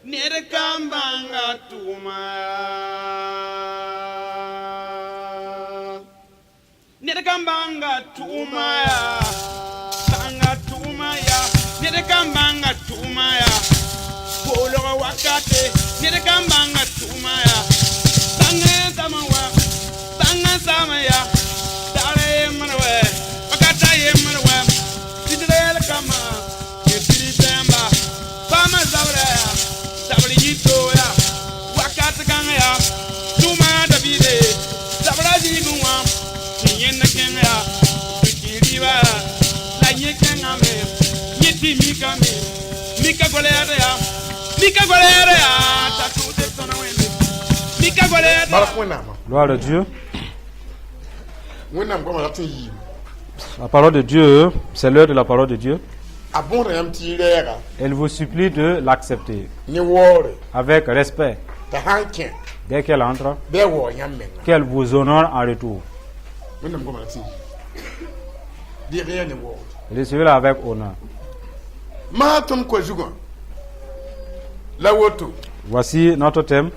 Nerekambanga tumaya. Nerekambanga tumaya. Banga tumaya. Nerekambanga tumaya. Polo wakate. Nerekambanga tumaya. Banga samawa. Banga samaya. Dale manwe. Wakata yemanwe. Tidrel kama. Yetiri temba. Pama zabra. Sabri yitoya. Wakata kanga ya. Tuma Davide. Zabra jiguwa. Tinyena kanga. Tukiriwa. La yekanga me. Yeti mika me. Mika golere ya. Mika golere ya. Tatu de sona wende. Mika golere. Gloire à Dieu. Wena mko mara yi. La parole de Dieu, c'est l'heure de la parole de Dieu. Abon rem ti lera. Elle vous supplie de l'accepter Ni wore. avec respect. Ta hanken. Dès qu'elle entre, Be wo nyammen. qu'elle vous honore en retour. Wena mko mara ti. Di rien ni wo. Recevez-la avec honneur. Ma ton ko jugon. La woto. Voici notre thème,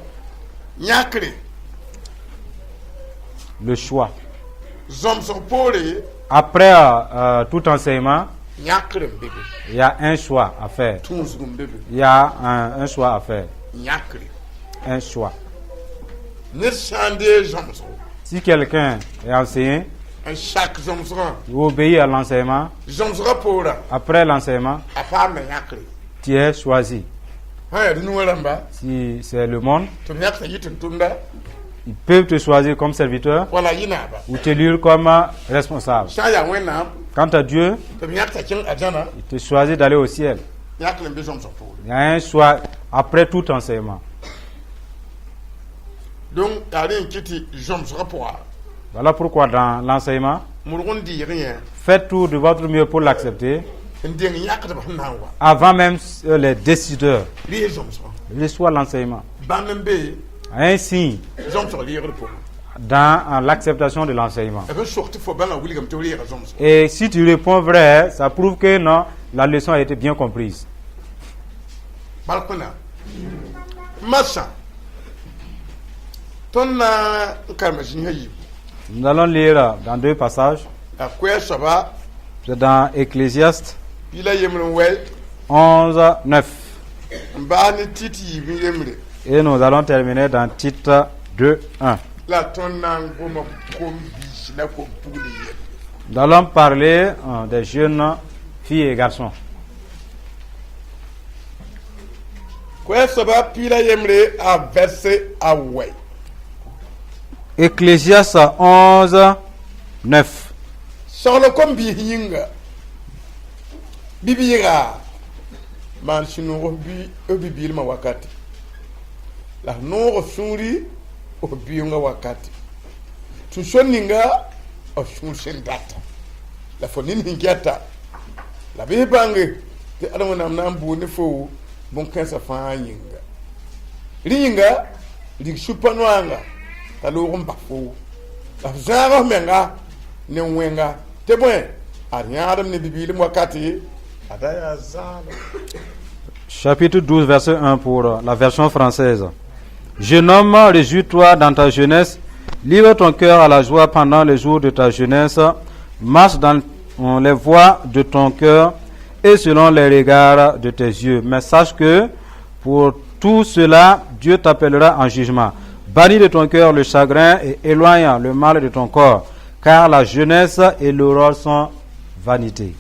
Nyakre. le choix. Zom so pole. Après tout enseignement, Nyakre mbebe. il y a un choix à faire. Tunzu mbebe. Il y a un choix à faire. Nyakre. Un choix. Ne sande zom so. Si quelqu'un est enseigné, Un chaque zom so. vous obéissez à l'enseignement. Zom so pora. Après l'enseignement, Afa me nyakre. tu es choisi. Ha dinu wala Si c'est le monde, to nyakre yitin tumba. ils peuvent te choisir comme serviteur Wala yina ba. ou t'élire comme responsable. Shaya wena. Quant à Dieu, To nyakre kin ajana. il te choisit d'aller au ciel. Nyakre mbe zom so pole. Il y a un choix après tout enseignement. Donc, allez, quitter Jean rapport. Voilà pourquoi dans l'enseignement, Mourgon dit rien. faites tout de votre mieux pour l'accepter Ndien yak de bananwa. avant même les décideurs. Les hommes sont. Reçoit l'enseignement. Banembe, Ainsi, hommes sont lire pour. dans l'acceptation de l'enseignement. Et bien, surtout, faut bien la William te lire les hommes. Et si tu réponds vrai, ça prouve que non, la leçon a été bien comprise. Balkona. Massa. Ton na kalmajin hayi. Nous allons lire dans deux passages. A quoi ça va? C'est dans Ecclésiaste Il a yemre wel. 11, 9. Mbani titi mi yemre. Et nous allons terminer dans Tite 2, 1. La ton na ngoma kombi na ko puli yem. Nous allons parler des jeunes filles et garçons. Quoi ça va? Pila yemre a verset away. Ecclésiaste 11, 9. Sɔglɔ kom bi yinga bibiira man sinu bi bibil ma wakati la no suri o biunga wakati tu soninga o sun sendata la fonin hingata la bi bange te adamu nam nam bu ne fo bon kansa fa yinga ringa lig supanwanga ta lo rumba fo la zara menga ne wenga te bon ariadam ne bibil wakati adaya zala. Chapitre 12, verset 1 pour la version française. Jeune homme, réjouis-toi dans ta jeunesse, livre ton cœur à la joie pendant les jours de ta jeunesse, marche dans les voies de ton cœur et selon les regards de tes yeux. Mais sache que pour tout cela, Dieu t'appellera en jugement. Bannis de ton cœur le chagrin et éloigne le mal de ton corps, car la jeunesse et l'aurore sont vanité.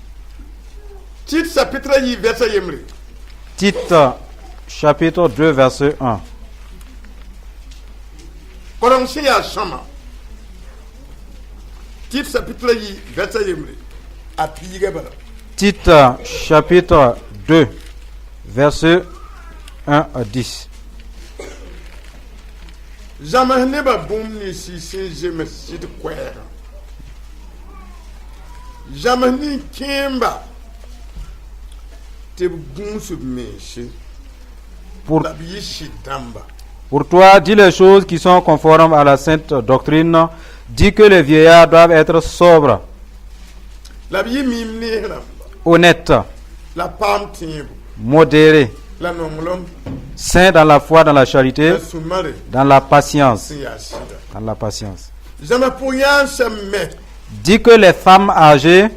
Tite chapitre yi verset yemre. Tite, chapitre 2, verset 1. Koron se ya sama. Tite chapitre yi verset yemre. A piga bala. Tite, chapitre 2, verset 1 à 10. Jamais ne ba boum ni si je me sit kwera. Jamais ni kimba. Te boum sub meche. Pour, La bi shitamba. pour toi, dis les choses qui sont conformes à la sainte doctrine. Dis que les vieillards doivent être sobres, La bi mim ne ramba. honnêtes, La pam timbu. modérés, la nonglom saint dans la foi, dans la charité, la sumare dans la patience. sin ya sida Dans la patience. zama pour yan samme Dit que les femmes âgées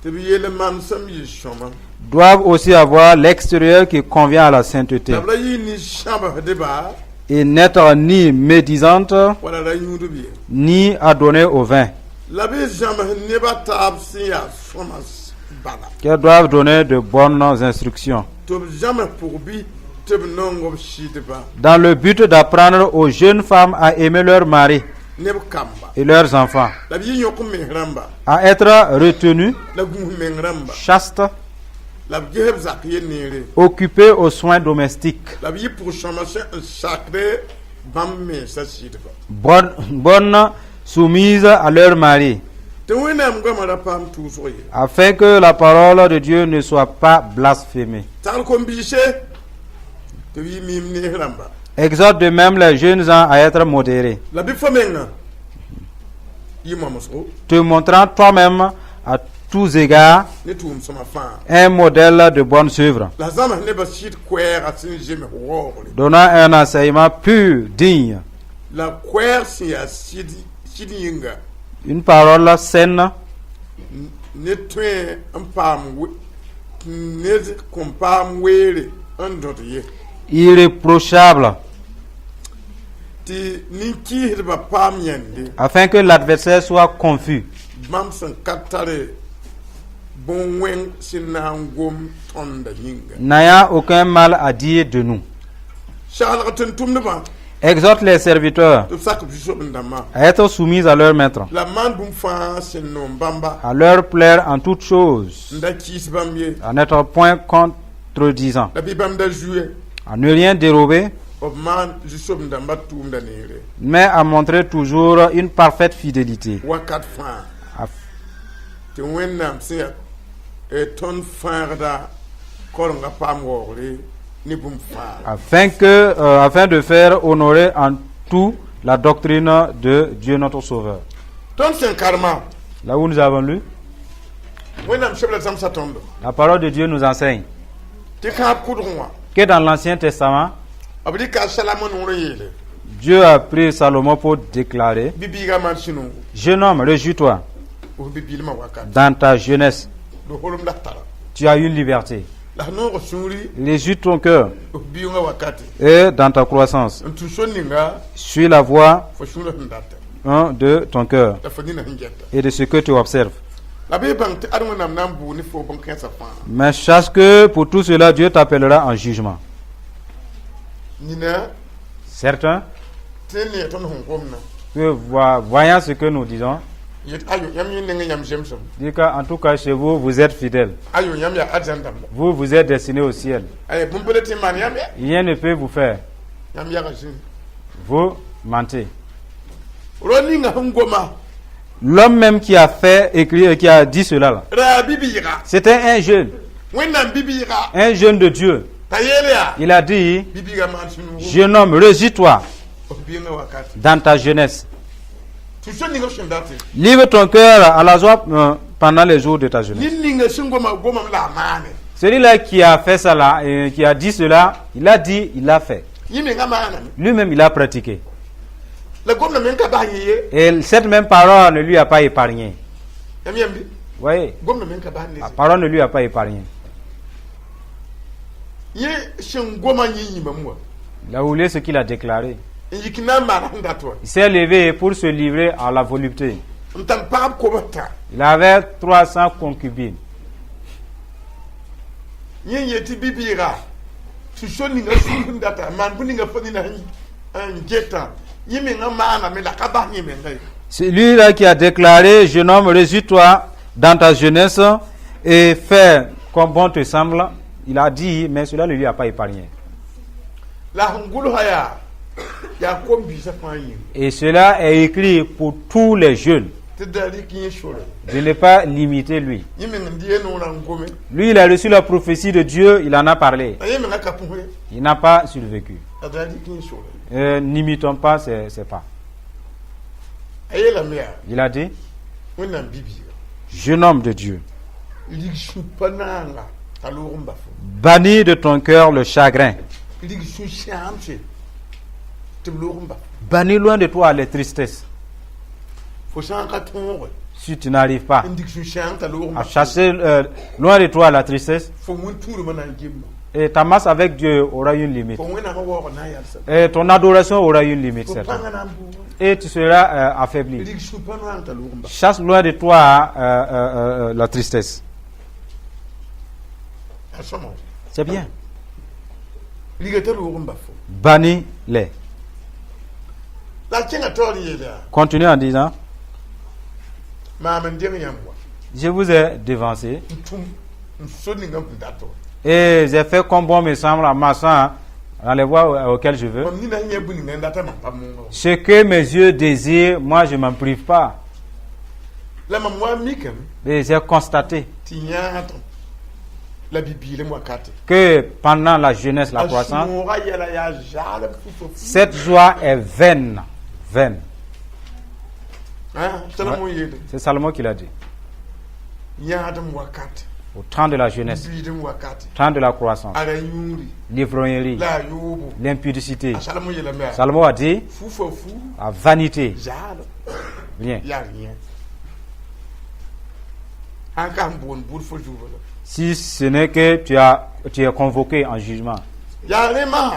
te biye man sam yi shoma doivent aussi avoir l'extérieur qui convient à la sainteté la yi ni shamba de ba et n'être ni médisante wala la yudu bi ni adonnée au vin, la bi zama ne ba tab sin ya shoma bala qu'elles doivent donner de bonnes instructions to zama pour bi te nongo shite ba dans le but d'apprendre aux jeunes femmes à aimer leur mari ne kamba et leurs enfants, la bi yokum me ramba à être retenues, la gum me ramba chastes, la bi heb zak ye nere occupées aux soins domestiques, la bi pour shoma sacré bam me sa shite ba bonnes, soumises à leur mari, te wenam gama la pam tu soye afin que la parole de Dieu ne soit pas blasphémée. tal ko mbise te wi mim ne ramba Exhorte de même les jeunes gens à être modérés, la bi fomenga yi mamoso te montrant toi-même à tous égards ne tum sama fa un modèle de bonnes œuvres, la zama ne ba shit kwer asin jeme wogole donnant un enseignement pur, digne, la kwer si ya sidi yinga une parole saine, ne tue ampam ne kompam wele andot ye irréprochable, ti ni ki ba pam yende afin que l'adversaire soit confus, mam san katare bon wen sinangom tonda yinga n'ayant aucun mal à dire de nous. shalatan tumne ba Exhorte les serviteurs to sak bi so ndama à être soumis à leur maître, la man bum fa sin no bamba à leur plaire en toutes choses, nda kis bamye à n'être point contredisant, la bi bam da jouer à ne rien dérober, of man ju so ndamba tum da nere mais à montrer toujours une parfaite fidélité. wakat fa À- te wennam se e ton farda koronga pam wogre ni bum fa afin de faire honorer en tout la doctrine de Dieu notre Sauveur. ton sen karma Là où nous avons lu, wennam shebla tam satondo la parole de Dieu nous enseigne te ka kudunwa que dans l'Ancien Testament, abdi ka salamon woro yele Dieu a pris Salomon pour déclarer: bibi ga man sinu jeune homme, réjouis-toi o bibi ma wakat dans ta jeunesse, do holum da tara tu as une liberté. la no ko suri Réjouis ton cœur o bibi nga wakati et dans ta croissance. ntu soninga Suis la voie fo sura ndata de ton cœur da fadina hinjetta et de ce que tu observes. la be bang te adwa nam nambu ni fo bon kensa fa Mais sache que pour tout cela, Dieu t'appellera en jugement. nina Certains, tene ton hon komna que voyant ce que nous disons, yet ayo yam yin nga yam jemsum disent qu'en tout cas chez vous, vous êtes fidèles. ayo yam ya adjandam Vous, vous êtes destinés au ciel. ay bumpeleti man yam ya Rien ne peut vous faire. yam ya gasin Vous mentez. roni nga ngoma L'homme même qui a fait, écrit, qui a dit cela, là, ra bibira c'était un jeune de Dieu. tayela Il a dit: bibiga man sunu jeune homme, réjouis-toi o bienga wakati dans ta jeunesse. tu soni nga shindate Livre ton cœur à la joie pendant les jours de ta jeunesse. ninni nga shingoma goma la mane Celui-là qui a fait ça là, qui a dit cela, il a dit, il a fait. yime nga mana Lui-même, il a pratiqué. la gomna men ka bahiye Et cette même parole ne lui a pas épargné. yam yambi Vous voyez, gomna men ka bahani la parole ne lui a pas épargné. ye shingoma nyi mamwa Il a voulu ce qu'il a déclaré. yikina mana ndato Il s'est levé pour se livrer à la volupté. ntan pap ko bata Il avait 300 concubines. yeti bibira tu soni nga sunu ndata man buni nga fani na njeta yime nga mana me la ka bahani me ngai C'est lui-là qui a déclaré: jeune homme, réjouis-toi dans ta jeunesse et fais comme bon te semble. Il a dit, mais cela ne lui a pas épargné. la hungulu haya ya kombi sa fanyi Et cela est écrit pour tous les jeunes. te dali kinye shoro De ne pas limiter lui. yime ndiye no na ngome Lui, il a reçu la prophétie de Dieu, il en a parlé. yime nga kapuwe Il n'a pas survécu. dali kinye shoro N'imitons pas ses pas. ayela mea Il a dit: wona bibi jeune homme de Dieu, ligshu pananga ta lorum ba fo Bannis de ton cœur le chagrin. lig su shamse te lorum ba Bannis loin de toi les tristesses. fo san ka tongo Si tu n'arrives pas lig su sham ta lorum à ba chasser loin de toi la tristesse, fo mun turu manan gimma et ta masse avec Dieu aura une limite. fo wena ma wo na yal sa Et ton adoration aura une limite, fo certainement. panga na mbu Et tu seras affaibli. lig su pano ta lorum ba Chasse loin de toi la tristesse. asoma C'est bien. lig ta lorum ba fo Bannis-les. la kinga tori yela Continue en disant, ma man dem yamwa je vous ai devancé tum soni ngam dato et j'ai fait comme bon me semble en marchant dans les voies auxquelles je veux. mom ni na nyebu ni nganda ta mam mo Ce que mes yeux désirent, moi je m'en prive pas. la mam wa mikam Et j'ai constaté ti nyato la bibi le mo kate que pendant la jeunesse, la croissance, asura yela ya jala fufo cette joie est vaine. Vaine. ah tala mo yede C'est Salomon qui l'a dit. nyaata mo kate Au temps de la jeunesse, bibi de mo kate au temps de la croissance, ara yuri l'ivrognerie, la yubu l'impudicité. asala mo yela me Salomon a dit, fufo fu la vanité. jala Bien. ya rien aka mbon bur fo jubo Si ce n'est que tu es convoqué en jugement. ya le ma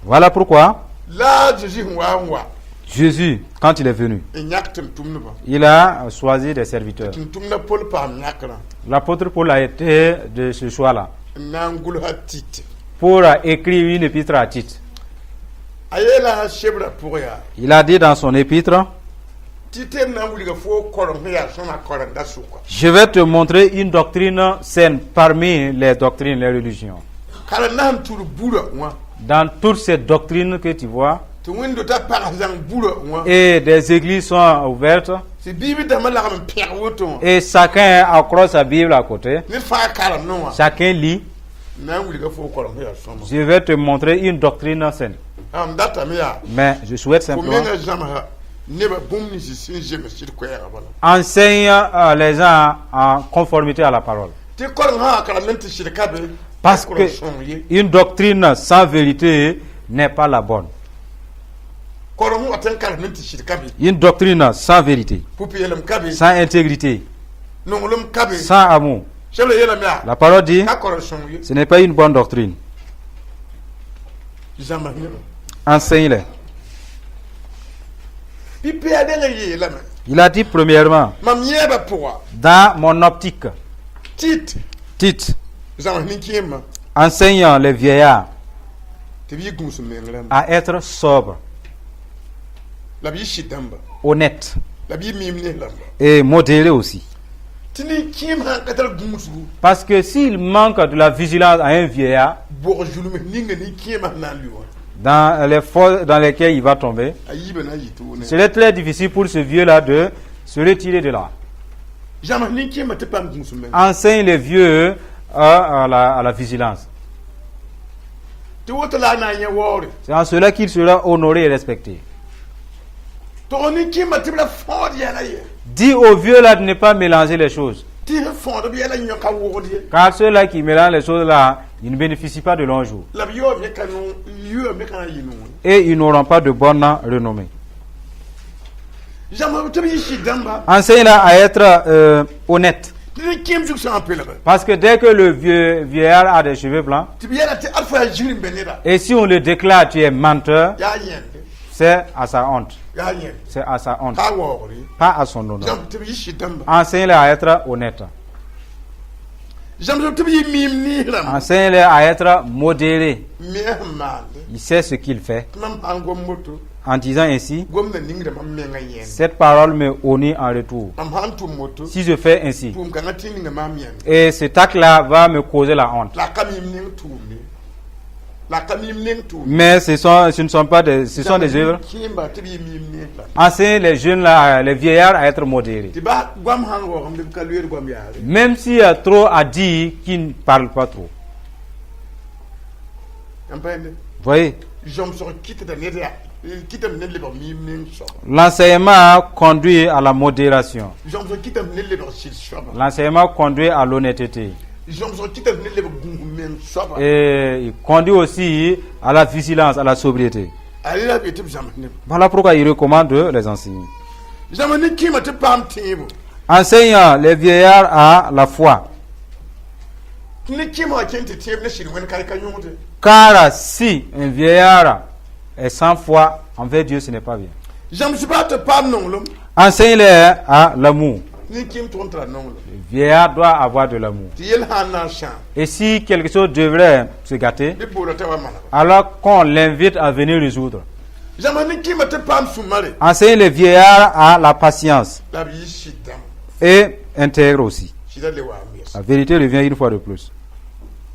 Voilà pourquoi la jeji wa Jésus, quand il est venu, nyaktem tumne ba il a choisi des serviteurs. tumna pol pa nyakra L'apôtre Paul a été de ce choix-là nangul hatit pour écrire une épître à Tite. ayela shebra pour ya Il a dit dans son épître, titem na wuli ga fo koron ya sona koron da suko je vais te montrer une doctrine saine parmi les doctrines, les religions. kala nan tur bura wa Dans toutes ces doctrines que tu vois, to windo ta par zang bura wa et des églises sont ouvertes, si bibi da mala ga per woto et chacun accroche sa Bible à côté, ni fa kala no wa chacun lit. na wuli ga fo koron ya sona Je vais te montrer une doctrine saine. am data mi ya Mais je souhaite ko simplement menga jama ne ba bum ni si sin je me sir ko ya bala enseigne les gens en conformité à la parole. ti koron ha kala nan ti shirka be Parce que une doctrine sans vérité n'est pas la bonne. koron wa tan kala nan ti shirka be Une doctrine sans vérité, pupi yelam kabe sans intégrité, nongolum kabe sans amour. shebla yelam ya La parole dit, ka koron son ye ce n'est pas une bonne doctrine. jama ne Enseigne-les. pipi adela yelam Il a dit premièrement, mam yeba pour dans mon optique, tit Tite, zama ni kiyema enseigne les vieillards te bi gum su menglam à être sobres, la bi shidamba honnêtes la bi mimne lamba et modérés aussi. tini kiyema katal gum su Parce que s'il manque de la vigilance à un vieillard, bo julume ninga ni kiyema nan liwa dans les fosses dans lesquelles il va tomber, ayiba na yitu ne serait très difficile pour ce vieux-là de se retirer de là. jama ni kiyema te pam gum su menglam Enseigne les vieux à la vigilance. te woto la na nya wore C'est en cela qu'il sera honoré et respecté. to ni kiyema te bla fond ya la ye Dis aux vieux-là de ne pas mélanger les choses. ti fond bi ya la nyoka wore Car ceux-là qui mélangent les choses-là, ils ne bénéficient pas de longs jours. la bi yo me kanu yo me kana yinu Et ils n'auront pas de bonne renommée. jama te bi shidamba Enseigne-là à être honnête. ni kiyem juk sa apela Parce que dès que le vieillard a des cheveux blancs, ti bi ya te alfa jirim benera et si on le déclare tu es menteur, ya yende c'est à sa honte. ya yende C'est à sa honte, ka wore pas à son honneur. jam te bi shidamba Enseigne-les à être honnête. jam te bi mim ni ram Enseigne-les à être modéré. mehmande Il sait ce qu'il fait. mam angom moto En disant ainsi, gomna ningra mam menga yen cette parole me honore en retour. am hantu moto Si je fais ainsi, pum kanga tinga mam yen et cet acte-là va me causer la honte. la kamim ning tumni la kamim ning tumni Mais ce ne sont pas des, ce sont des œuvres. kimba te bi mim ni la Enseigne les jeunes là, les vieillards à être modérés. ti ba gwam hango am de kaluer gwam yaare Même s'il y a trop à dire, qu'ils ne parlent pas trop. am pende Vous voyez, jom so kita da nedia kitam ne le ba mim ning so l'enseignement conduit à la modération. jom so kitam ne le ba shil shoba L'enseignement conduit à l'honnêteté. Et il conduit aussi à la vigilance, à la sobriété. Voilà pourquoi il recommande les enseigner. Enseigne les vieillards à la foi. Car si un vieillard est sans foi envers Dieu, ce n'est pas bien. Enseigne-les à l'amour. Le vieillard doit avoir de l'amour. Et si quelque chose devrait se gâter, alors qu'on l'invite à venir résoudre. Enseigne les vieillards à la patience. Et intègre aussi. La vérité revient une fois de plus.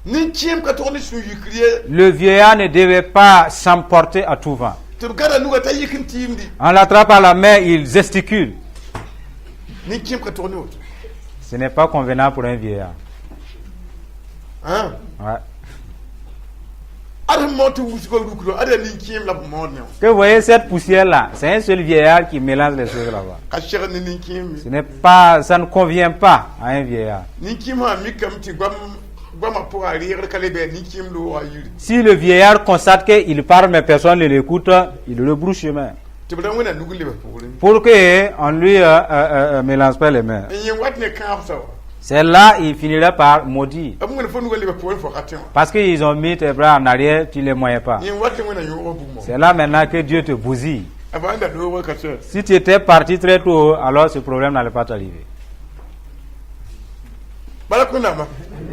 Le vieillard ne devait pas s'emporter à tout vent. On l'attrape à la main, il gesticule. Ce n'est pas convenable pour un vieillard. Ouais. Que vous voyez cette poussière-là, c'est un seul vieillard qui mélange les choses là-bas. Ça ne convient pas à un vieillard. Si le vieillard constate qu'il parle mais personne ne l'écoute, il rebrousse chemin. Pour qu'on lui mélange pas les mains. C'est là il finira par maudire. Parce qu'ils ont mis tes bras en arrière, tu ne les moyens pas. C'est là maintenant que Dieu te bousille. Si tu étais parti très tôt, alors ce problème n'allait pas t'arriver.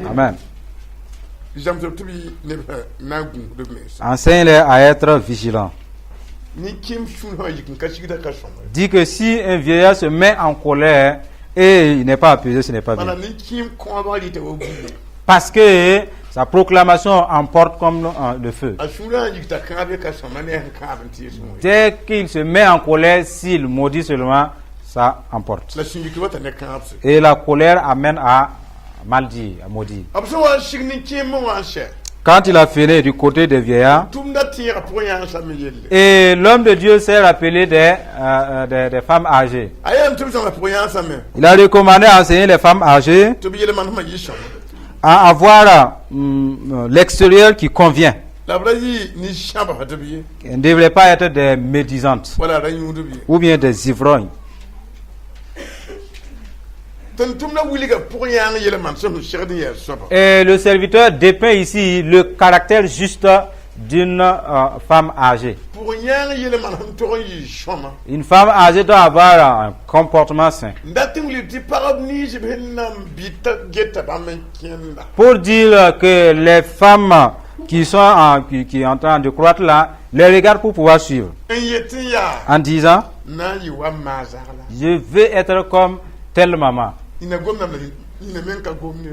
Amen. Enseigne-les à être vigilants. Dit que si un vieillard se met en colère et il n'est pas apaisé, ce n'est pas bien. Parce que sa proclamation emporte comme le feu. Dès qu'il se met en colère, s'il maudit seulement, ça emporte. Et la colère amène à mal dire, à maudire. Quand il a fini du côté des vieillards, et l'homme de Dieu s'est rappelé des femmes âgées. Il a recommandé à enseigner les femmes âgées à avoir l'extérieur qui convient. Elles ne devraient pas être des médisantes ou bien des ivrognes. Et le serviteur dépeint ici le caractère juste d'une femme âgée. Une femme âgée doit avoir un comportement sain. Pour dire que les femmes qui sont qui en train de croître là, les regardent pour pouvoir suivre. En disant, je veux être comme telle maman.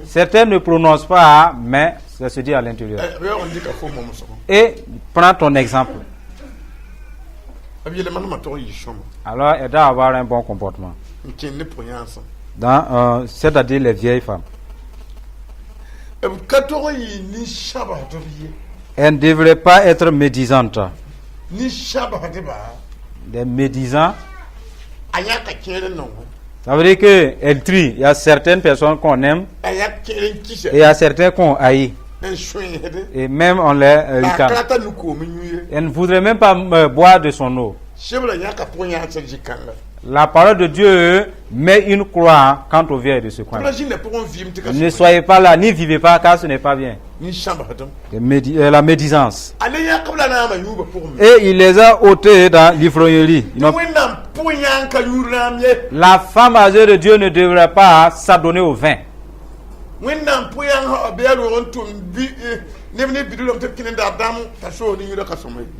Certains ne prononcent pas, mais ça se dit à l'intérieur. Et prends ton exemple. Alors, elle doit avoir un bon comportement. C'est-à-dire les vieilles femmes. Elles ne devraient pas être médisantes. Des médisants. Ça veut dire qu'elle trie. Il y a certaines personnes qu'on aime et il y a certains qu'on haït. Et même on les ricane. Elle ne voudrait même pas boire de son eau. La parole de Dieu met une croix quant au vieil de ce coin. Ne soyez pas là, n'y vivez pas, car ce n'est pas bien. La médisance. Et il les a ôtés dans l'ivrognerie. La femme âgée de Dieu ne devrait pas s'adonner au vin.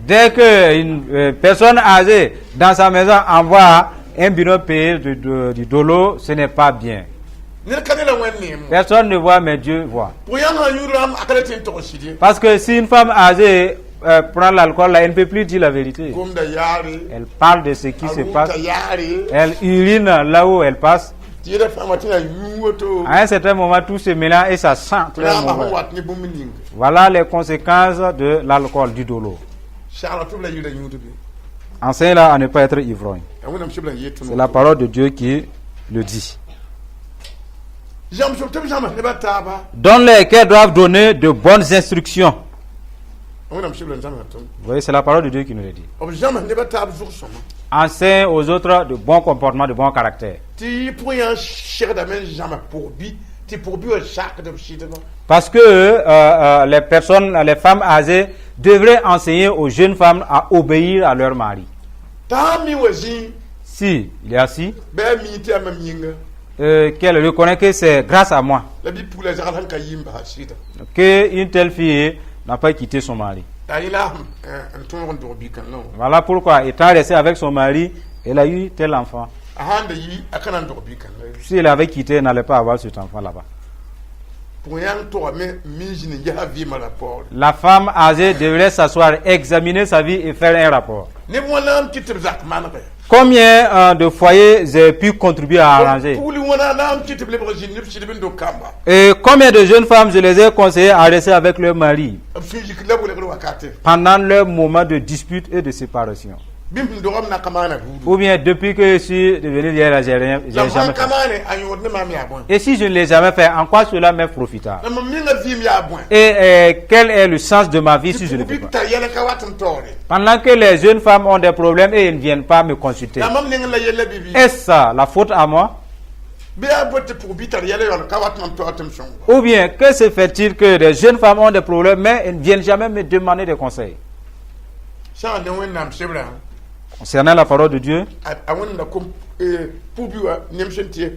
Dès qu'une personne âgée dans sa maison envoie un bidon payé du dolo, ce n'est pas bien. Personne ne voit, mais Dieu voit. Parce que si une femme âgée prend l'alcool, elle ne peut plus dire la vérité. Elle parle de ce qui se passe. Elle urine là où elle passe. À un certain moment, tout se mélange et ça sent très mauvais. Voilà les conséquences de l'alcool, du dolo. Enseigne-la à ne pas être ivrogne. C'est la parole de Dieu qui le dit. jam so tem jam ne ba taba dans lesquels doivent donner de bonnes instructions. on am shibla jam hatum Vous voyez, c'est la parole de Dieu qui nous le dit. ob jam ne ba taba sur son Enseigne aux autres de bons comportements, de bons caractères. ti pour un cher da men jam pour bi ti pour bi chaque de chite non Parce que les personnes, les femmes âgées devraient enseigner aux jeunes femmes à obéir à leur mari. ta mi wazi Si il est assis, be mi ti am minga qu'elle reconnaît que c'est grâce à moi la bi pour les jaral han ka yimba chite qu'une telle fille n'a pas quitté son mari. ta ila un ton do bi kan non Voilà pourquoi, étant restée avec son mari, elle a eu tel enfant. ahanda yi akana do bi kan Si elle avait quitté, elle n'allait pas avoir cet enfant là-bas. pour yan to me mi jini ya vi ma rapport La femme âgée devrait s'asseoir, examiner sa vie et faire un rapport. ne wala kitir zak man re Combien de foyers j'ai pu contribuer à arranger? pour lui wala na kitir le brajin ne chite ben do kamba Et combien de jeunes femmes je les ai conseillées à rester avec leur mari fiji kila bole ko wakate pendant leur moment de dispute et de séparation? bim do ram na kamana gudu Ou bien depuis que je suis devenu lié à j'ai la jamais fait. kamane ayo ne ma mi abon Et si je ne l'ai jamais fait, en quoi cela m'est profitable? na mi nga vi mi abon Et quel est le sens de ma vie si je ne le fais bi pas? ta yele ka watum tore Pendant que les jeunes femmes ont des problèmes et ils ne viennent pas me consulter. na mam ne la yele bibi Est-ce ça la faute à moi? be abote pour bi ta yele yon ka watum to atum son Ou bien que se fait-il que des jeunes femmes ont des problèmes mais elles ne viennent jamais me demander des conseils? sa ne wen nam sebra Concernant la parole de Dieu, a won na kom pour bi wa nem sentie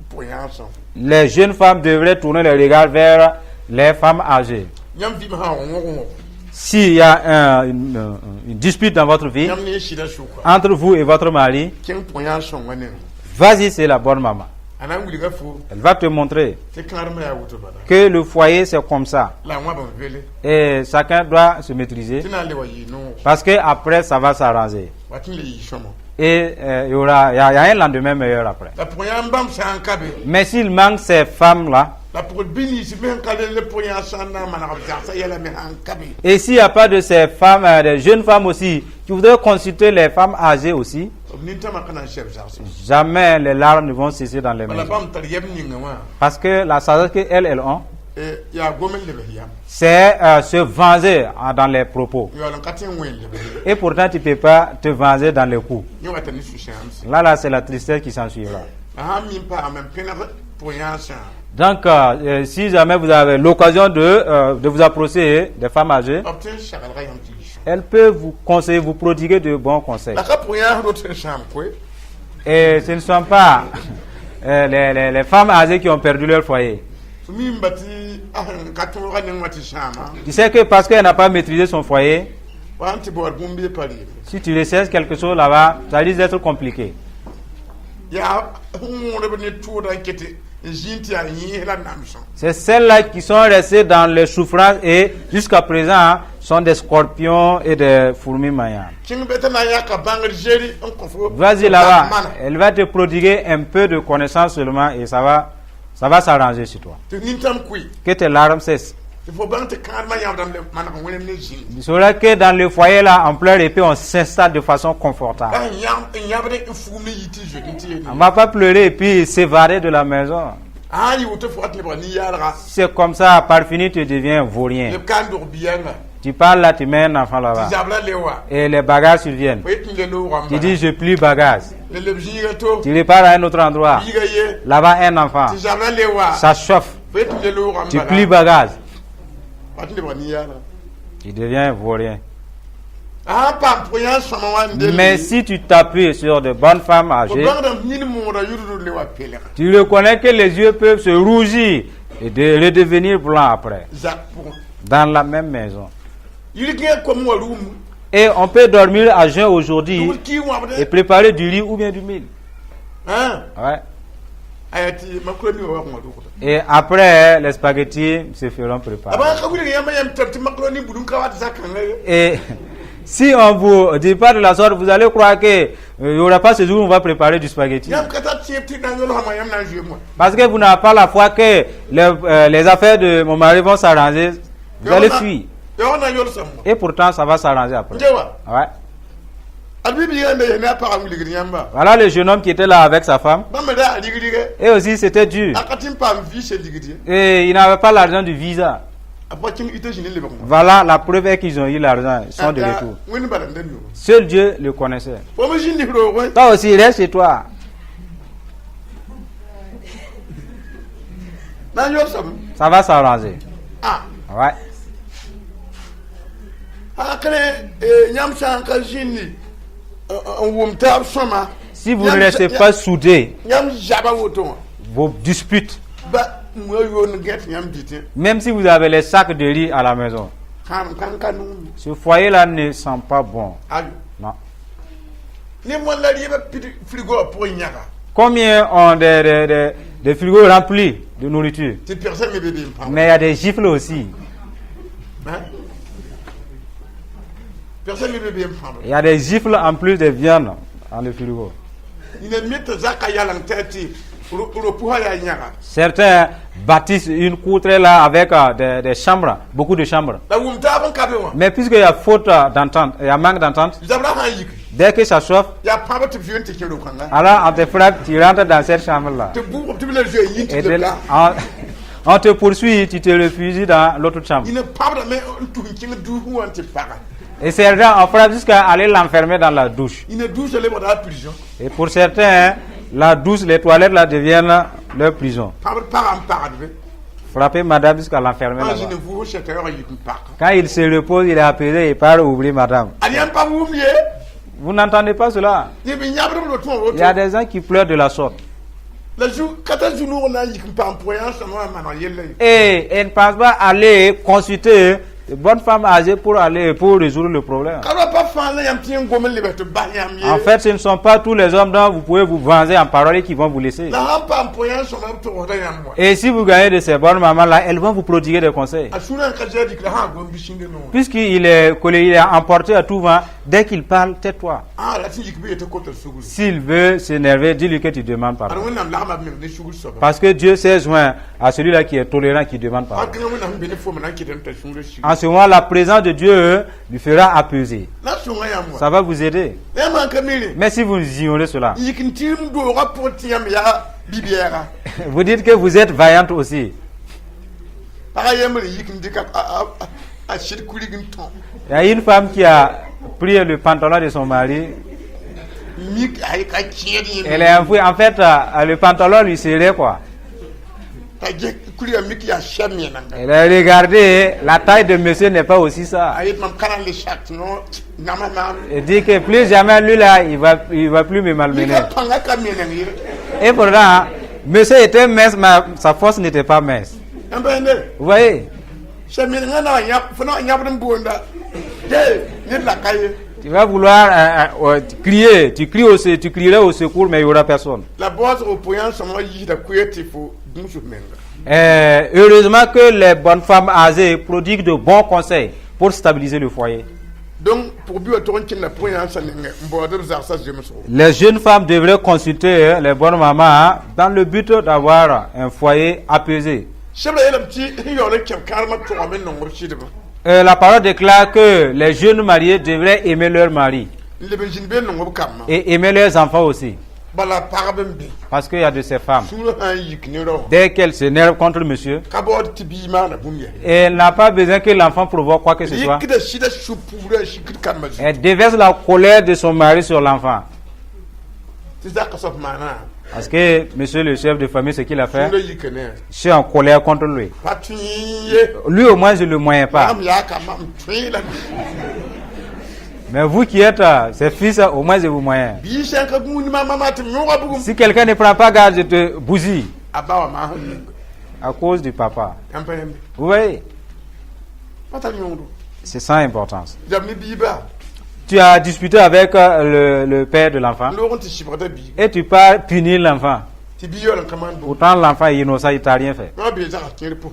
pour yan son les jeunes femmes devraient tourner les regards vers les femmes âgées. nyam vi ma ha won S'il y a une dispute dans votre vie nyam ne shida shuka entre vous et votre mari, ken pour yan son wonen vas-y, c'est la bonne maman. anan wuli ga fu Elle va te montrer te karma ya wuto bada que le foyer c'est comme ça. la moi ban vele Et chacun doit se maîtriser tina le wa yi no parce que après ça va s'arranger. watin le yi shomo Et il y a un lendemain meilleur après. la pour yan bam sa an kabe Mais s'il manque ces femmes-là, la pour bini si men kale le pour yan san na mana ka sa yela me an kabe et s'il n'y a pas de ces femmes, des jeunes femmes aussi, qui voudraient consulter les femmes âgées aussi, ni tama kana chef jarsi jamais les larmes ne vont cesser dans les wala maisons. bam tar yeb ni ngwa Parce que la sagesse qu'elles ont, ya gomel le behiyam c'est se venger dans les propos. yo lan katin wen le behi Et pourtant, tu ne peux pas te venger dans les coups. ni wata ni su shams Là, c'est la tristesse qui s'en suivra. aha mi pa am pena pour yan san Donc, si jamais vous avez l'occasion de vous approcher des femmes âgées, obten shagal ga yam ti elles peuvent vous conseiller, vous prodiguer de bons conseils. la ka pour yan do ten sham ko Et ce ne sont pas les femmes âgées qui ont perdu leur foyer. mi mbati ka to ga ni wati shama Tu sais que parce qu'elle n'a pas maîtrisé son foyer, wa anti bor bumbi pali si tu recherches quelque chose là-bas, ça risque d'être compliqué. ya on le ne tout dans kete jinti a yi la namson C'est celles-là qui sont restées dans les souffrances et jusqu'à présent sont des scorpions et des fourmis maillantes. king betana ya ka bangar jeri on ko fo Vas-y là-bas, elle va te prodiguer un peu de connaissances seulement et ça va s'arranger sur toi. te nintam kui Que tes larmes cessent. il faut ban te karma ya dam le man ko wonem ne jin Il sera que dans le foyer là, on pleure et puis on s'installe de façon confortable. ah yam de fumi yiti je nti On ne va pas pleurer et puis s'évader de la maison. ah yi woto fo atle ba ni yara C'est comme ça, par fini, tu deviens le vaurien. kan do bianga Tu parles là, tu mets un enfant là-bas. ti jabla lewa Et les bagages surviennent. ko yitin le no Tu ramba dis, je plie bagage. le jiga to Tu repars à un autre endroit. jiga ye Là-bas, un enfant. ti jabla lewa Ça chauffe. ko yitin le no ramba Tu plies bagage. atle ba ni yara Tu deviens vaurien. ah pam pour yan sama wan de Mais si tu t'appuies sur de bonnes femmes âgées, tu reconnais que les yeux peuvent se rougir et de redevenir blancs après. Dans la même maison. Et on peut dormir à jeun aujourd'hui et préparer du riz ou bien du mil. Ouais. Et après, les spaghettis se feront préparer. Et si on vous dit pas de la sorte, vous allez croire qu'il n'y aura pas ce jour où on va préparer du spaghetti. Parce que vous n'avez pas la foi que les affaires de mon mari vont s'arranger. Vous allez fuir. Et pourtant, ça va s'arranger après. Ouais. Voilà le jeune homme qui était là avec sa femme. Et aussi c'était dur. Et il n'avait pas l'argent du visa. Voilà la preuve est qu'ils ont eu l'argent. Ils sont de retour. Seul Dieu le connaissait. Toi aussi, reste chez toi. Ça va s'arranger. Ouais. Si vous ne restez pas soudés, vos disputes, même si vous avez les sacs de riz à la maison, ce foyer-là ne sent pas bon. Non. Combien ont des frigos remplis de nourriture? Mais il y a des gifles aussi. Il y a des gifles en plus de viande dans le frigo. Certains bâtissent une cour très là avec des chambres, beaucoup de chambres. Mais puisqu'il y a faute d'entente, il y a manque d'entente, dès que ça chauffe, alors on te frappe, tu rentres dans cette chambre-là. Et on te poursuit, tu te refugies dans l'autre chambre. Et certains on frappe jusqu'à aller l'enfermer dans la douche. Et pour certains, la douche, les toilettes là deviennent leur prison. Frapper madame jusqu'à l'enfermer là-bas. Quand il se repose, il est apaisé, il part oublier madame. Vous n'entendez pas cela? Il y a des gens qui pleurent de la sorte. Et ils ne pensent pas aller consulter de bonnes femmes âgées pour résoudre le problème. En fait, ce ne sont pas tous les hommes dont vous pouvez vous venger en parole et qui vont vous laisser. Et si vous gagnez de ces bonnes mamans-là, elles vont vous prodiguer des conseils. Puisqu'il est emporté à tout vent, dès qu'il parle, tais-toi. S'il veut s'énerver, dis-lui que tu demandes pardon. Parce que Dieu s'est joint à celui-là qui est tolérant, qui demande pardon. En ce moment, la présence de Dieu lui fera apaiser. Ça va vous aider. Mais si vous ignorez cela, vous dites que vous êtes vaillante aussi. Il y a une femme qui a pris le pantalon de son mari. Elle est enfouie. En fait, le pantalon lui serrait quoi. Elle a regardé, la taille de monsieur n'est pas aussi ça. Elle dit que plus jamais lui là, il va plus me malmener. Et pourtant, monsieur était mince, mais sa force n'était pas mince. Vous voyez? Tu vas vouloir crier, tu crierais au secours, mais il n'y aura personne. Heureusement que les bonnes femmes âgées prodiguent de bons conseils pour stabiliser le foyer. Les jeunes femmes devraient consulter les bonnes mamans dans le but d'avoir un foyer apaisé. La parole déclare que les jeunes mariés devraient aimer leur mari et aimer leurs enfants aussi. Parce qu'il y a de ces femmes, dès qu'elles s'énervent contre monsieur, elle n'a pas besoin que l'enfant provoque quoi que ce soit. Elle déverse la colère de son mari sur l'enfant. Parce que monsieur le chef de famille, ce qu'il a fait, je suis en colère contre lui. Lui au moins je ne le moyen pas. Mais vous qui êtes ses fils, au moins je vous moyen. Si quelqu'un ne prend pas garde, je te bousille. À cause du papa. Vous voyez? C'est sans importance. Tu as disputé avec le père de l'enfant et tu pars punir l'enfant. Pourtant l'enfant est innocent, il t'a rien fait.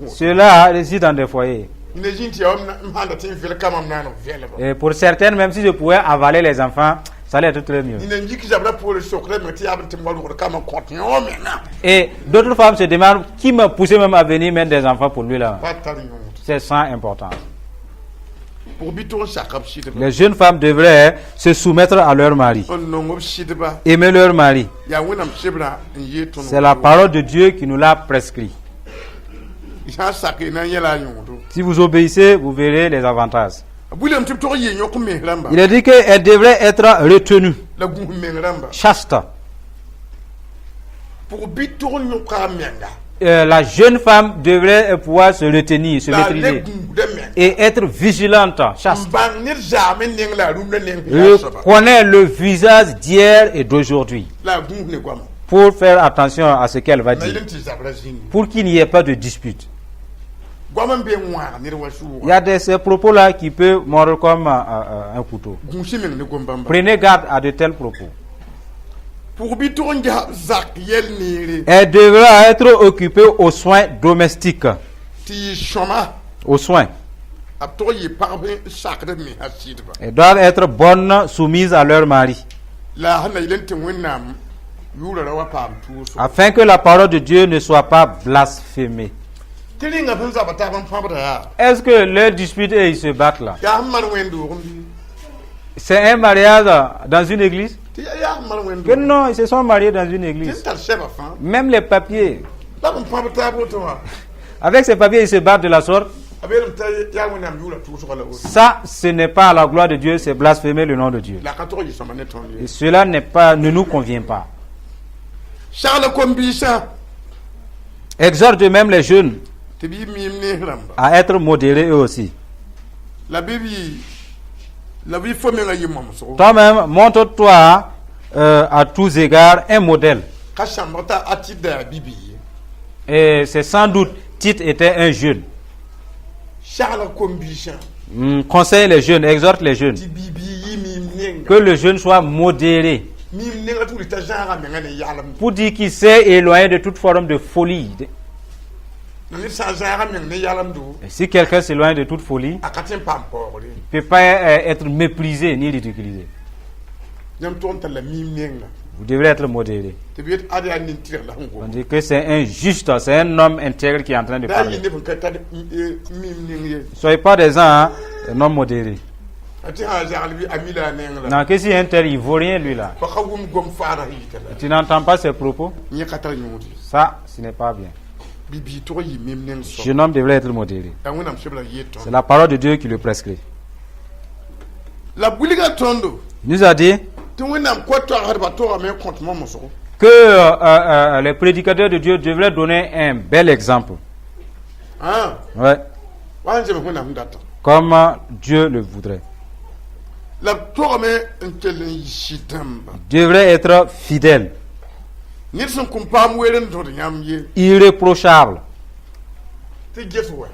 Cela réside dans des foyers. Et pour certaines, même si je pouvais avaler les enfants, ça allait être très mieux. Et d'autres femmes se demandent qui m'a poussé même à venir mettre des enfants pour lui là. C'est sans importance. pour bito sakap shit ba Les jeunes femmes devraient se soumettre à leur mari, on no shit ba aimer leur mari. ya wonam shibra yeto C'est la parole de Dieu qui nous l'a prescrit. ya saké na yela nyundo Si vous obéissez, vous verrez les avantages. bulem tip to ye nyok me ramba Il est dit qu'elle devrait être retenue, la gu me ramba chaste. pour bito nyoka menga La jeune femme devrait pouvoir se retenir, se la maîtriser le gu de menga et être vigilante, chaste. bang nir jamais ning la rum le ning Connaît le visage d'hier et d'aujourd'hui la gu ne kwam pour faire attention à ce qu'elle va na dire, identité zabra zing pour qu'il n'y ait pas de dispute. gwam be ngwa nir wasu Il y a ces propos-là qui peuvent mordre comme un couteau. gu shimeng ne gombamba Prenez garde à de tels propos. pour bito nja zak yel niri Elle devra être occupée aux soins domestiques, ti choma aux soins. a to yi parbe sakre mi hasid ba Elles doivent être bonnes, soumises à leur mari, la hana ilente wonnam yura rawa pam tuso afin que la parole de Dieu ne soit pas blasphémée. tili nga fanza bata ban pamra ya Est-ce que leur dispute et ils se battent là? ya man wendo C'est un mariage dans une église? ti ya man wendo Que non, ils se sont mariés dans une tin église. tar sheba fa Même les papiers. la ban pamra ta bo to wa Avec ces papiers, ils se battent de la sorte. abelum ta ya wonnam yura tuso kala o Ça, ce n'est pas à la gloire de Dieu, c'est blasphémer le nom de Dieu. la ka to yi sama ne ton Et cela ne nous convient pas. charles kombisa Exhorte même les jeunes te bi mim ne ramba à être modérés eux aussi. la bibi la bi fo me nga yimam so Toi-même, montre-toi à tous égards un modèle. ka shambata atida bibi Et c'est sans doute, Tite était un jeune. charles kombisa Conseille les jeunes, exhorte les jeunes. ti bibi yi mim nenga Que le jeune soit modéré. mim nenga tu ta jara me nga ne yalam Pour dire qu'il s'est éloigné de toute forme de folie. ni sa jara me ne yalam do Et si quelqu'un s'éloigne de toute folie, akatin pam pore il ne peut pas être méprisé ni ridiculisé. ñam ton ta la mim nenga Vous devrez être modéré. te biet adi an tire la ngo On dit que c'est un juste, c'est un homme intègre qui est en train de da parler. yi ne ka ta mim nenga Soyez pas des gens, hein, un homme modéré. ati ha jara bi amila nenga la Non, que si un tel ivoirien, lui là, fa khawum gom fara hi ta la tu n'entends pas ses propos, ni katar nyudi ça, ce n'est pas bien. bibi to yi mim nenga so Jeune homme devrait être modéré. da wonam shebla yeto C'est la parole de Dieu qui le prescrit. la buliga tondo Il nous a dit te wonam ko to har ba to me compte mo so que les prédicateurs de Dieu devraient donner un bel exemple. ah Ouais, wa nje me wonam data comme Dieu le voudrait. la to me entelen yitamba Devrait être fidèle, nit son kumpam weren to nyam ye irréprochable. te get wa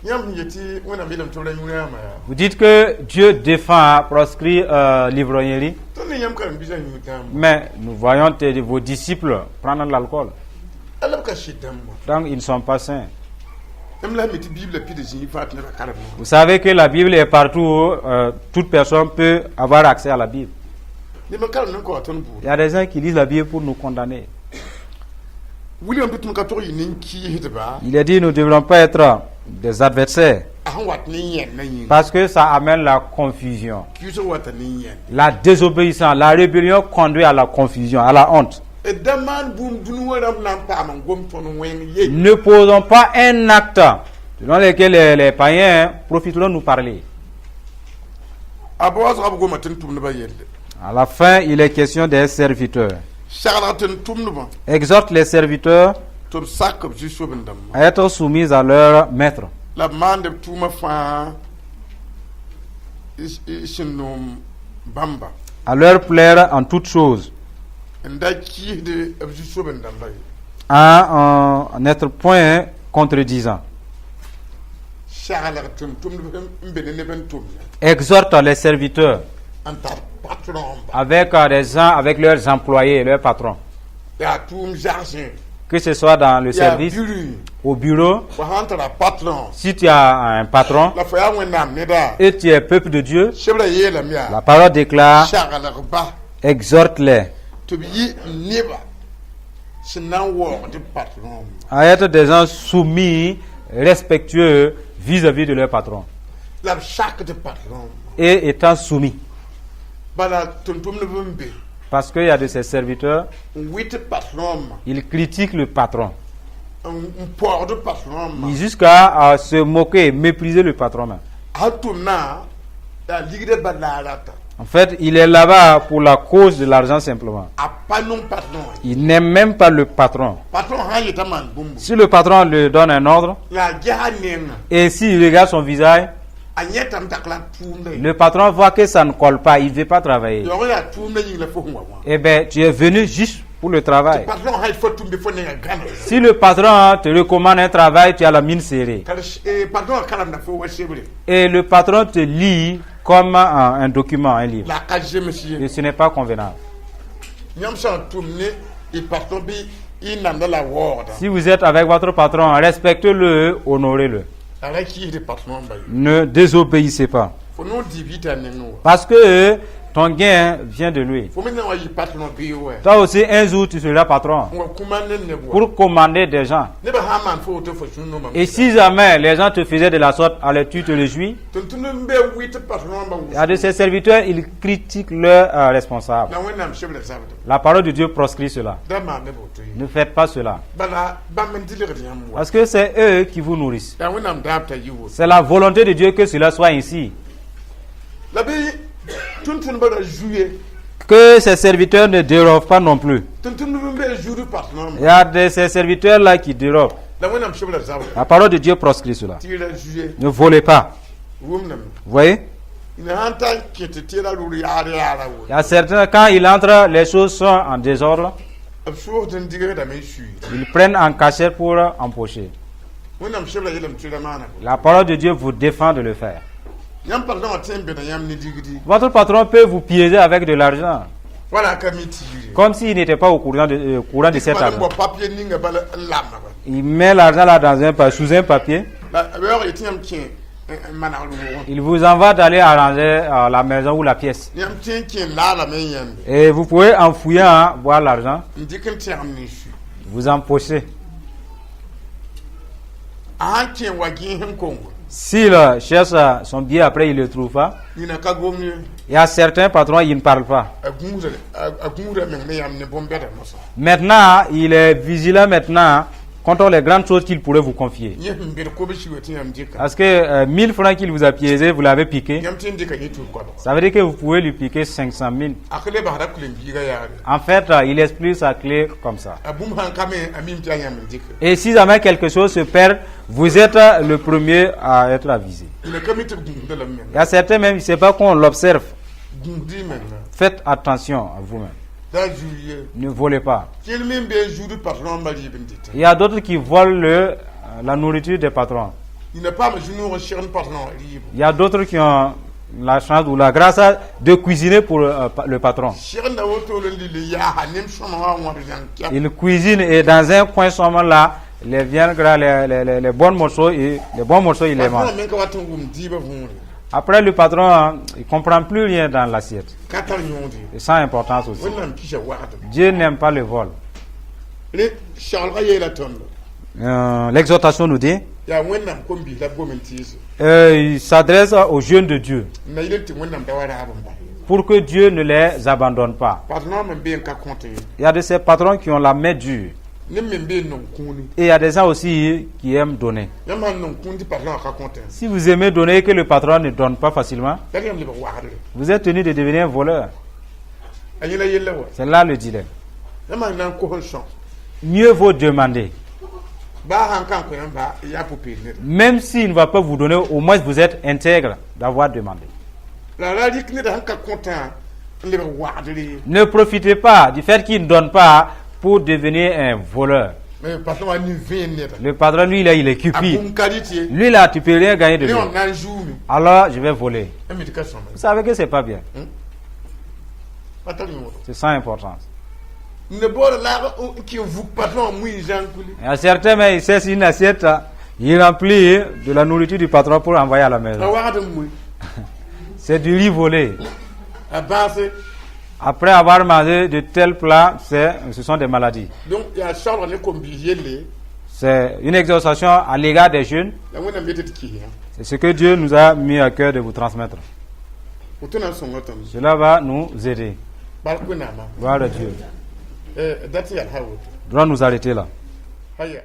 nyam yeti wona milam to ran yuna ma ya Vous dites que Dieu défend, proscrit l'ivrognerie, to ne nyam kan bijan yu tam mais nous voyons vos disciples prendre l'alcool. alab ka shitam Donc ils ne sont pas saints. em la meti bible pi de jini fat ne ba karab Vous savez que la Bible est partout, toute personne peut avoir accès à la Bible. ni ma karab nan ko ton bu Il y a des gens qui lisent la Bible pour nous condamner. william bitum ka to yi nin ki hitba Il est dit nous ne devrons pas être des adversaires ah wat ni yen na yin parce que ça amène la confusion. ki so wat ni yen La désobéissance, la rébellion conduit à la confusion, à la honte. e daman bum dunu waram nan pa man gom ton wen ye Ne posons pas un acte selon lequel les païens profiteront de nous parler. abo sa goma tin tum ne ba yelle À la fin, il est question des serviteurs. shagala tin tum ne ba Exhorte les serviteurs to sak bi so ben dam à être soumis à leur maître, la mande tuma fa ishinum bamba à leur plaire en toutes choses, nda ki de bi so ben dam bay à n'être point contredisant. shagala tin tum ne ben ne ben tum Exhorte les serviteurs anta patron ba avec des gens, avec leurs employés, leurs patrons, ya tum jarsin que ce soit dans le ya service, buru au bureau. wa hantara patron Si tu as un patron la fa ya wenam ne da et tu es peuple de Dieu, shebra ye la miya la parole déclare, shagala ba exhorte-les to bi neba sinan wo de patron à être des gens soumis, respectueux vis-à-vis de leur patron. la chaque de patron et étant soumis. bala tontom ne bumbe Parce qu'il y a de ces serviteurs, wit patron ils critiquent le patron. un port de patron Jusqu'à se moquer, mépriser le patron même. hatuna la ligue de balalata En fait, il est là-bas pour la cause de l'argent simplement. a pas non patron Il n'aime même pas le patron. patron ha yeta man bumbu Si le patron lui donne un ordre, la jahanenga et s'il regarde son visage, anyeta mtakla tumbe le patron voit que ça ne colle pas, il ne veut pas travailler. yo ya tumbe yinga fo ngwa Eh bien, tu es venu juste pour le travail. patron ha fo tumbe fo nenga gana Si le patron te recommande un travail, tu as la mine serrée. patron kala na fo washebre Et le patron te lit comme un document, un livre. la kaje monsieur Et ce n'est pas convenable. nyam sa tumne e patron bi inanda la word Si vous êtes avec votre patron, respectez-le, honorez-le. ala ki de patron ba Ne désobéissez pas. fo no divita nengo Parce que ton gain vient de lui. fo mena wa yi patron bi we Toi aussi, un jour, tu seras patron ngwa kumane ne bo pour commander des gens. ne ba ha man fo to fo suno ma Et si jamais les gens te faisaient de la sorte, alors tu te réjouis. tuntunu mbe wit patron ba Il y a de ces serviteurs, ils critiquent leurs responsables. na wenam shebre sabdo La parole de Dieu proscrit cela. da ma ne bo to yi Ne faites pas cela. bala ba men dilir de yam wa Parce que c'est eux qui vous nourrissent. da wenam dapta yi wo C'est la volonté de Dieu que cela soit ainsi. la bi tuntunu ba da jouer Que ces serviteurs ne dérobent pas non plus. tuntunu mbe jour patron Il y a de ces serviteurs-là qui dérobent. da wenam shebre sabdo La parole de Dieu proscrit cela. tira jouer Ne volez pas. wumnam Vous voyez? ina hanta ki te tira lu ya ya wo Il y a certains, quand ils entrent, les choses sont en désordre. absur den digre da me shui Ils prennent en cachette pour empocher. wenam shebre yelam tira mana La parole de Dieu vous défend de le faire. yam pardon atembe da yam ni digdi Votre patron peut vous piéger avec de l'argent, wala kamiti yiri comme s'il n'était pas au courant de cet Madame, argent. bon, papier ninga bala lama ba Il met l'argent là dans sous un papier. la alors yetiam kien mana lu Il vous envoie d'aller arranger la maison ou la pièce. yam kien la men yam Et vous pouvez, en fouillant, voir l'argent, ndikin tiam ni shu vous empochez. a kien wagi hem kongo S'il cherche son billet, après il ne le trouve pas. ina ka gomni Il y a certains patrons, ils ne parlent pas. agumure men ne yam ne bombeta mosa Maintenant, il est vigilant maintenant contre les grandes choses qu'il pourrait vous confier. yem bir ko be shi wetin yam dika Parce que 1000 francs qu'il vous a piégé, vous l'avez piqué. yam tin dika yitu ko ba Ça veut dire que vous pouvez lui piquer 500 000. akle ba hada kulen biga yaare En fait, il explique sa clé comme ça. abum han kame amim tiam yam dika Et si jamais quelque chose se perd, vous êtes le premier à être avisé. ina kamite gumde la men Il y a certains même, il ne sait pas qu'on l'observe. gumdi men Faites attention à vous-même. da juye Ne volez pas. kien men be jour patron bali bindita Il y a d'autres qui volent la nourriture des patrons. ina pa ma junu shirin patron ribo Il y a d'autres qui ont la chance ou la grâce de cuisiner pour le patron. shirin da woto le lili ya hanim shoma wa wa bijan kya Il cuisine et dans un coin seulement là, les viandes gras, les bons morceaux, il les mange. patron men ka watan gum diba vunri Après, le patron, il ne comprend plus rien dans l'assiette. katar yondi Et sans importance aussi. wannan kisha wa'ada Dieu n'aime pas le vol. le shalga yela tondo L'exhortation nous dit, ya wannan kombi la gomentizo il s'adresse aux jeunes de Dieu na yelti wannan da wara abun ba pour que Dieu ne les abandonne pas. patron men be ka compte Il y a de ces patrons qui ont la main dure. ne men be non kuni Et il y a des gens aussi qui aiment donner. yama non kundi patron ka compte Si vous aimez donner et que le patron ne donne pas facilement, da yam le wa'ada vous êtes tenu de devenir un voleur. ayela yella wa C'est là le dilemme. yama nan ko honson Mieux vaut demander. ba han kan ko yamba ya poupé ne Même s'il ne va pas vous donner, au moins vous êtes intègre d'avoir demandé. la dik ne da han ka content le wa'ada Ne profitez pas du fait qu'il ne donne pas pour devenir un voleur. mais patron a ni venir Le patron, lui, là, il est cupide. abun qualité Lui, là, tu peux rien gagner de ne lui. on nan joumi Alors, je vais voler. éducation Vous savez que c'est pas bien. patron C'est sans importance. ne bora la qui vous patron mouy Jean Kouli Il y a certains, mais ils cessent une assiette, il remplit de la nourriture du patron pour envoyer à la a maison. wa'ada mouy C'est du riz volé. a base Après avoir mangé de tels plats, ce sont des maladies. donc ya charles ne kombi yelle C'est une exhortation à l'égard des jeunes la wona metet ki C'est ce que Dieu nous a mis à cœur de vous transmettre. woto na sõngo tõnd Cela va nous aider. bark wẽnnaamã Gloire à Dieu. dat yɛl ha woto Nous allons nous arrêter là. haya